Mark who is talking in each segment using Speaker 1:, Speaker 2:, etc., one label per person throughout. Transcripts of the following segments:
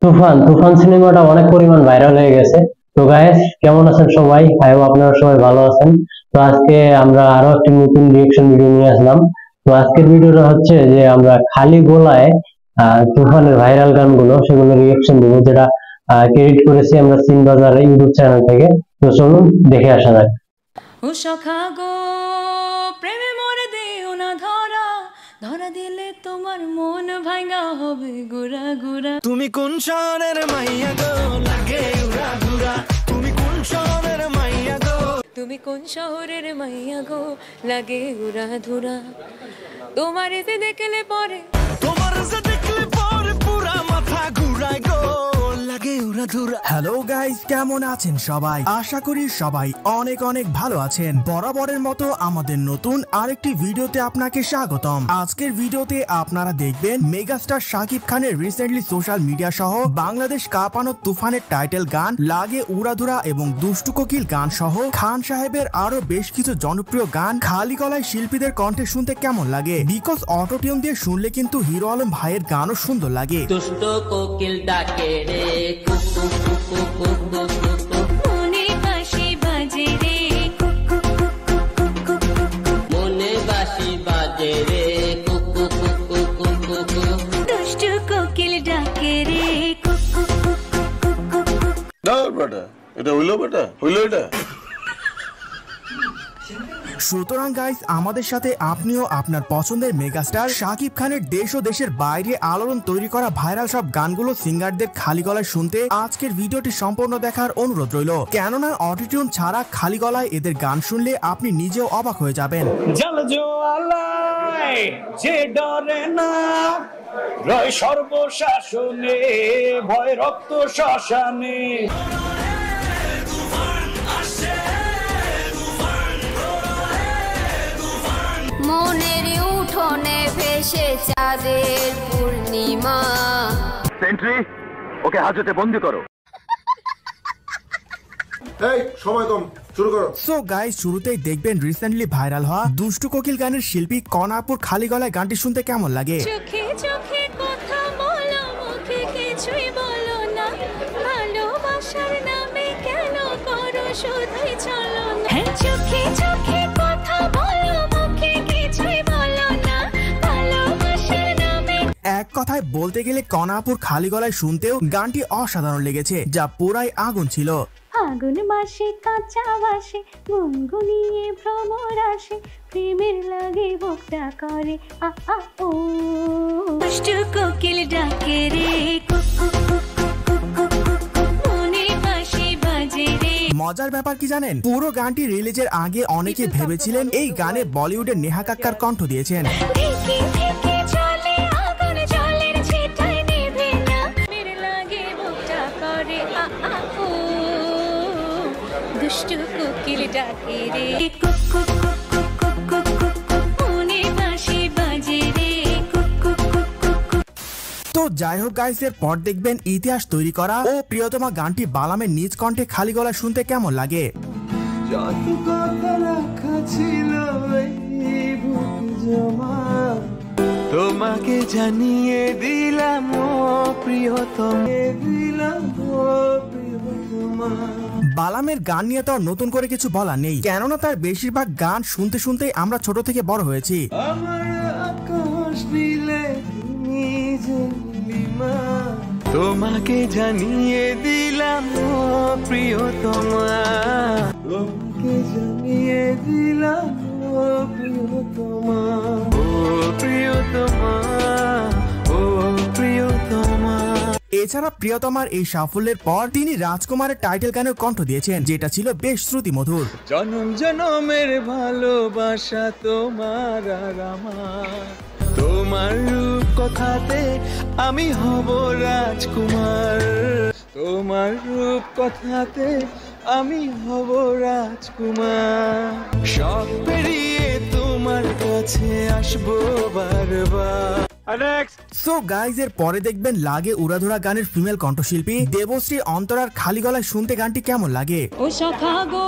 Speaker 1: তুফান তুফান সিনেমাটা অনেক পরিমাণ ভাইরাল হয়ে গেছে। তো গাইস, কেমন আছেন সবাই? আই হোপ আপনারা সবাই ভালো আছেন। তো আজকে আমরা আরো একটি নতুন রিঅ্যাকশন ভিডিও নিয়ে আসলাম। তো আজকের ভিডিওটা হচ্ছে যে আমরা খালি গলায় তুফানের ভাইরাল গানগুলো সেগুলো রিঅ্যাকশন দিব, যেটা ক্রেডিট করেছি আমরা সিনবাজার ইউটিউব চ্যানেল থেকে। তো চলুন দেখে আসা যাক।
Speaker 2: ও সখা গো প্রেমে মরে দিও না ধরা, ধরা দিলে তোমার মন ভাঙা হবে গুড়া গুড়া।
Speaker 3: তুমি কোন শহরের মাইয়া গো লাগে উড়া ধুরা, তুমি কোন শহরের মাইয়া গো,
Speaker 2: তুমি কোন শহরের মাইয়া গো লাগে উড়া ধুরা। তোমার এতে দেখলে পরে,
Speaker 3: তোমার যে দেখলে পরে পুরা মাথা ঘুরায় গো লাগে উড়া ধুরা। হ্যালো গাইস, কেমন আছেন সবাই? আশা করি সবাই অনেক অনেক ভালো আছেন। বরাবরের মতো আমাদের নতুন আরেকটি ভিডিওতে আপনাকে স্বাগতম। আজকের ভিডিওতে আপনারা দেখবেন মেগাস্টার শাকিব খানের রিসেন্টলি সোশ্যাল মিডিয়া সহ বাংলাদেশ কাঁপানো তুফানের টাইটেল গান লাগে উড়াধুরা এবং দুষ্টু কোকিল গান সহ খান সাহেবের আরো বেশ কিছু জনপ্রিয় গান খালি গলায় শিল্পীদের কণ্ঠে শুনতে কেমন লাগে। বিকজ অটোটিউন দিয়ে শুনলে কিন্তু হিরো আলম ভাইয়ের গানও সুন্দর লাগে।
Speaker 4: দুষ্ট কোকিল ডাকে রে কুকু কুকু কুকু কুকু,
Speaker 2: মনে বাঁশি বাজে রে কুকু কুকু কুকু,
Speaker 4: মনে বাঁশি বাজে রে কুকু কুকু কুকু কুকু।
Speaker 2: দুষ্টু কোকিল ডাকে রে কুকু কুকু কুকু।
Speaker 5: না বেটা, এটা হইলো বেটা, হইলো এটা।
Speaker 3: সুতরাং গাইস, আমাদের সাথে আপনিও আপনার পছন্দের মেগাস্টার শাকিব খানের দেশ ও দেশের বাইরে আলোড়ন তৈরি করা ভাইরাল সব গানগুলো সিঙ্গারদের খালি গলায় শুনতে আজকের ভিডিওটি সম্পূর্ণ দেখার অনুরোধ রইল। কেননা অটোটিউন ছাড়া খালি গলায় এদের গান শুনলে আপনি নিজেও অবাক হয়ে যাবেন।
Speaker 6: জল জোয়ালায় যে ডরে না, রয় সর্বশাসনে ভয় রক্ত শ্মশানে।
Speaker 7: মনের উঠোনে ভেসে চাঁদের পূর্ণিমা।
Speaker 8: সেন্ট্রি, ওকে হাজতে বন্দি করো।
Speaker 5: এই সময় কম, শুরু করো।
Speaker 3: সো গাইস, শুরুতেই দেখবেন রিসেন্টলি ভাইরাল হওয়া দুষ্টু কোকিল গানের শিল্পী কনাপুর খালি গলায় গানটি শুনতে কেমন লাগে।
Speaker 2: চোখে চোখে কথা বলো, মুখে কিছুই বলো না, ভালোবাসার নামে কেন করো শুধুই চলো না। চোখে চোখে কথা বলো, মুখে কিছুই বলো না, ভালোবাসার নামে।
Speaker 3: এক কথায় বলতে গেলে কনাপুর খালি গলায় শুনতেও গানটি অসাধারণ লেগেছে, যা পুরাই আগুন ছিল।
Speaker 2: আগুন মাসে কাঁচা বাসে গুনগুনিয়ে ভ্রমর আসে, প্রেমের লাগে বুকটা করে আ আ ও। দুষ্টু কোকিল ডাকে রে কুকু কুকু কুকু কুকু, মনে বাঁশি বাজে রে।
Speaker 3: মজার ব্যাপার কি জানেন, পুরো গানটি রিলিজের আগে অনেকে ভেবেছিলেন এই গানে বলিউডের নেহা কাক্কার কণ্ঠ দিয়েছেন।
Speaker 2: থেকে থেকে চলে আগুন, জলের ছিটায় নেভে না, প্রেমের লাগে বুকটা করে আ আ ও। দুষ্টু কোকিল ডাকে রে কুকু কুকু কুকু কুকু, মনে বাঁশি বাজে রে কুকু কুকু কুকু।
Speaker 3: তো যাই হোক গাইস, এর পর দেখবেন ইতিহাস তৈরি করা ও প্রিয়তমা গানটি বালামের নিজ কণ্ঠে খালি গলা শুনতে কেমন লাগে।
Speaker 8: যত কথা রাখা ছিল এই বুক জমা, তোমাকে জানিয়ে দিলাম ও প্রিয়তম, দিলাম ও প্রিয়তমা।
Speaker 3: বালামের গান নিয়ে তো আর নতুন করে কিছু বলা নেই, কেননা তার বেশিরভাগ গান শুনতে শুনতে আমরা ছোট থেকে বড় হয়েছি।
Speaker 8: আমার আকাশ নীলে তুমি যে নীলিমা, তোমাকে জানিয়ে দিলাম ও প্রিয়তমা, তোমাকে জানিয়ে দিলাম ও প্রিয়তমা, ও প্রিয়তমা, ও প্রিয়তমা।
Speaker 3: এছাড়া প্রিয়তমার এই সাফল্যের পর তিনি রাজকুমারের টাইটেল গানের কণ্ঠ দিয়েছেন, যেটা ছিল বেশ শ্রুতিমধুর।
Speaker 8: জনম জনমের ভালোবাসা তোমার আর আমার, তোমার রূপ কথাতে আমি হব রাজকুমার, তোমার রূপ কথাতে আমি হব রাজকুমার, সব পেরিয়ে তোমার কাছে আসবো বারবার।
Speaker 3: সো গাইজ, এর পরে দেখবেন লাগে উড়াধুরা গানের ফিমেল কণ্ঠশিল্পী দেবশ্রী অন্তরার খালি গলায় শুনতে গানটি কেমন লাগে।
Speaker 2: ও সখা গো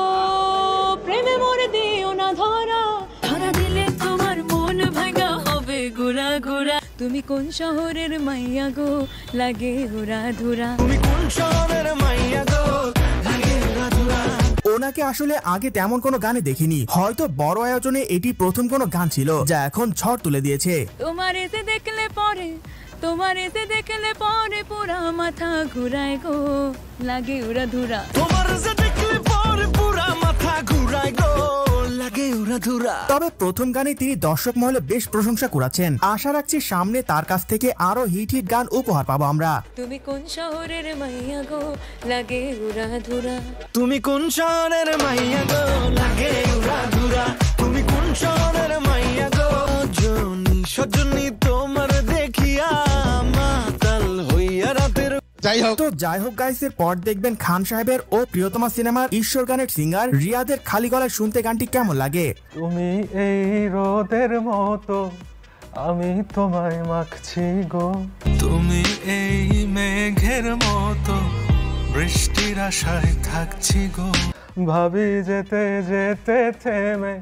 Speaker 2: প্রেমে মরে দিও না ধরা, ধরা দিলে তোমার মন ভাঙা হবে গুড়া গুড়া। তুমি কোন শহরের মাইয়া গো লাগে উড়া ধুরা।
Speaker 3: তুমি কোন শহরের মাইয়া গো লাগে উড়া ধুরা। ওনাকে আসলে আগে তেমন কোনো গানে দেখিনি, হয়তো বড় আয়োজনে এটি প্রথম কোনো গান ছিল যা এখন ঝড় তুলে দিয়েছে।
Speaker 2: তোমার এসে দেখলে পরে, তোমার এসে দেখলে পরে পুরা মাথা ঘুরায় গো লাগে উড়া ধুরা।
Speaker 3: তোমার এসে দেখলে পরে পুরা মাথা ঘুরায় গো লাগে উড়া ধুরা। তবে প্রথম গানে তিনি দর্শক মহলে বেশ প্রশংসা করেছেন। আশা রাখছি সামনে তার কাছ থেকে আরো হিট হিট গান উপহার পাবো আমরা।
Speaker 2: তুমি কোন শহরের মাইয়া গো লাগে উড়া ধুরা।
Speaker 3: তুমি কোন শহরের মাইয়া গো লাগে উড়া ধুরা। তুমি কোন শহরের মাইয়া গো জনি সজনি তোমার দেখিয়া মাতাল হইয়া রাতের। যাই হোক গাইস, এর পর দেখবেন খান সাহেবের ও প্রিয়তমা সিনেমার ঈশ্বর গানের সিঙ্গার রিয়াদের খালি গলায় শুনতে গানটি কেমন লাগে।
Speaker 9: তুমি এই রোদের মতো আমি তোমায় মাখছি গো, তুমি এই মেঘের মতো বৃষ্টির আশায় থাকছি গো, ভাবি যেতে যেতে থেমে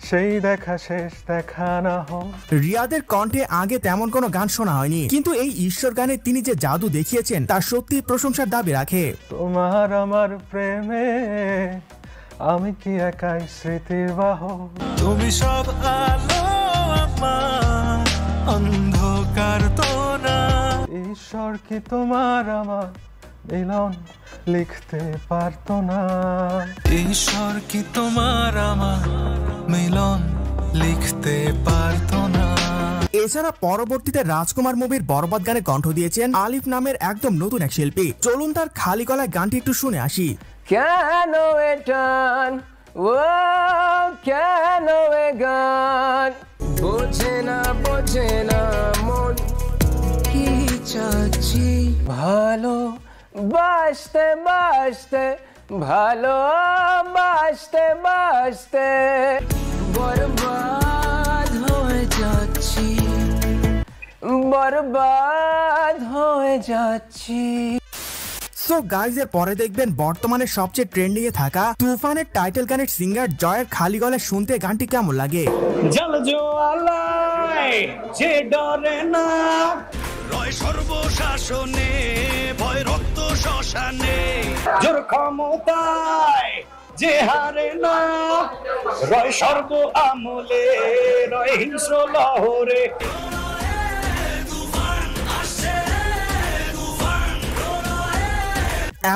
Speaker 9: সেই দেখা শেষ দেখা না হোক।
Speaker 3: রিয়াদের কণ্ঠে আগে তেমন কোনো গান শোনা হয়নি, কিন্তু এই ঈশ্বর গানে তিনি যে জাদু দেখিয়েছেন তা সত্যি প্রশংসার দাবি রাখে।
Speaker 9: তোমার আমার প্রেমে আমি কি একাই স্মৃতির বাহক, তুমি সব আলো আমার অন্ধকার তো না। ঈশ্বর কি তোমার আমার মিলন লিখতে পারতো না, ঈশ্বর কি তোমার আমার মিলন লিখতে পারতো না।
Speaker 3: এছাড়া পরবর্তীতে রাজকুমার মুভির বরবাদ গানে কণ্ঠ দিয়েছেন আলিফ নামের একদম নতুন এক শিল্পী। চলুন তার খালি গলায় গানটি একটু শুনে আসি।
Speaker 1: কেন এটান ও কেন এ গান বোঝে না মন কি চাচ্ছি, ভালো বাসতে বাসতে ভালো বাসতে বাসতে বরবাদ হয়ে যাচ্ছি, বরবাদ হয়ে যাচ্ছি।
Speaker 3: সো গাইজ, এর পরে দেখবেন বর্তমানে সবচেয়ে ট্রেন্ডিং এ থাকা তুফানের টাইটেল গানের সিঙ্গার জয়ের খালি গলায় শুনতে গানটি কেমন লাগে।
Speaker 6: জল জোয়ালায় যে ডরে না, রয় সর্বশাসনে ভয় রক্ত শ্মশানে, জোর ক্ষমতায় যে হারে না, রয় সর্ব আমলে রয় হিংস্র লহরে।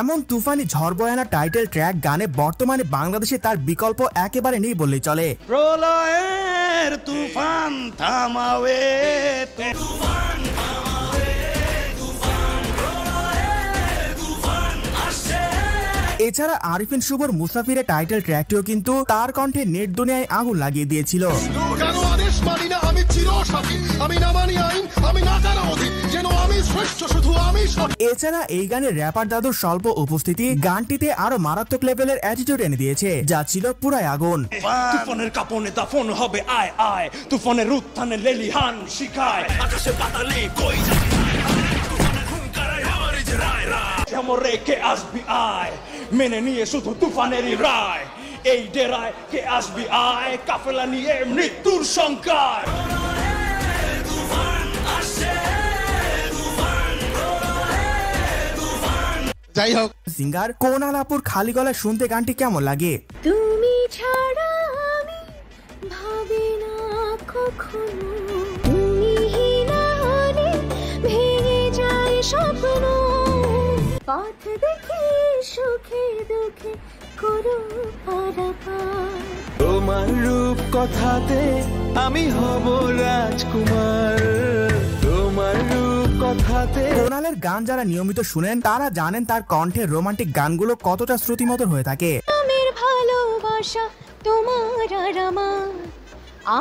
Speaker 3: এমন তুফানি ঝড় বয়ানা টাইটেল ট্র্যাক গানে বর্তমানে বাংলাদেশে তার বিকল্প একেবারে নেই বললেই চলে।
Speaker 6: প্রলয়ের তুফান থামাবে, তুফান থামাবে, তুফান প্রলয়ের তুফান আসছে।
Speaker 3: এছাড়া আরিফিন শুভর মুসাফিরের টাইটেল ট্র্যাকটিও কিন্তু তার কণ্ঠে নেট দুনিয়ায় আগুন লাগিয়ে দিয়েছিল। এছাড়া এই গানে র্যাপার দাদুর স্বল্প উপস্থিতি গানটিতে আরো মারাত্মক লেভেলের অ্যাটিটিউড এনে দিয়েছে, যা ছিল পুরাই আগুন।
Speaker 6: তুফানের কাঁপনে দাফন হবে আয় আয়, তুফানের উত্থানে লেলিহান শিখায়, আকাশে পাতালে কই যায় তুফানের হুঙ্কারায় আমার যে রায় রায়, কেমন রেখে আসবি আয় মেনে নিয়ে শুধু তুফানেরই রায়, এই ডেরায় কে আসবি আয় কাফেলা নিয়ে মৃত্যুর শঙ্কায়।
Speaker 3: যাই হোক, সিঙ্গার কোনালাপুর খালি গলায় শুনতে গানটি কেমন লাগে।
Speaker 2: তুমি ছাড়া আমি ভাবি না কখনো, তুমি না হলে ভেঙে যায় স্বপ্ন, পথ দেখে সুখে দুঃখে করো পারাপার,
Speaker 3: তোমার রূপ কথাতে আমি হব রাজকুমার, তোমার রূপ কথাতে। কোনালের গান যারা নিয়মিত শুনেন তারা জানেন তার কণ্ঠের রোমান্টিক গানগুলো কতটা শ্রুতিমধুর হয়ে থাকে।
Speaker 2: আমার ভালোবাসা তোমার আর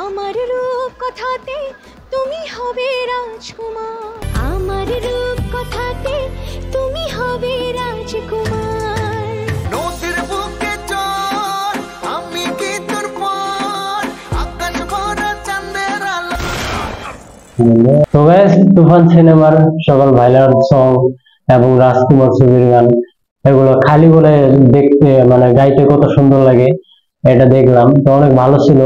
Speaker 2: আমার রূপ কথাতে তুমি হবে রাজকুমার, আমার রূপ কথাতে তুমি হবে রাজকুমার।
Speaker 3: নদীর বুকে চল আমি কি তোর পর আকাশ ভরা চাঁদের আলো।
Speaker 1: তো গাইস, তুফান সিনেমার সকল ভাইরাল সং এবং রাজকুমার ছবির গান এগুলো খালি বলে দেখতে মানে গাইতে কত সুন্দর লাগে এটা দেখলাম, তো অনেক ভালো ছিল।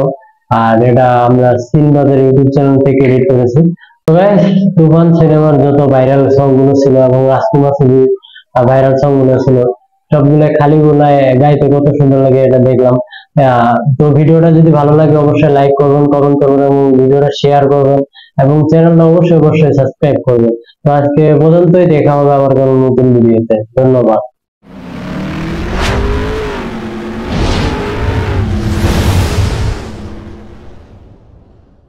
Speaker 1: আর এটা আমরা সিনবাজার ইউটিউব চ্যানেল থেকে এডিট করেছি। তো গাইস তুফান সিনেমার যত ভাইরাল সং গুলো ছিল এবং রাজকুমার ছবির ভাইরাল সং গুলো ছিল সবগুলো খালি গলায় গাইতে কত সুন্দর লাগে এটা দেখলাম। তো ভিডিওটা যদি ভালো লাগে অবশ্যই লাইক করবেন, কমেন্ট করবেন এবং ভিডিওটা শেয়ার করবেন এবং চ্যানেলটা অবশ্যই সাবস্ক্রাইব করবেন। তো আজকে পর্যন্তই, দেখা হবে আবার কোনো নতুন ভিডিওতে। ধন্যবাদ।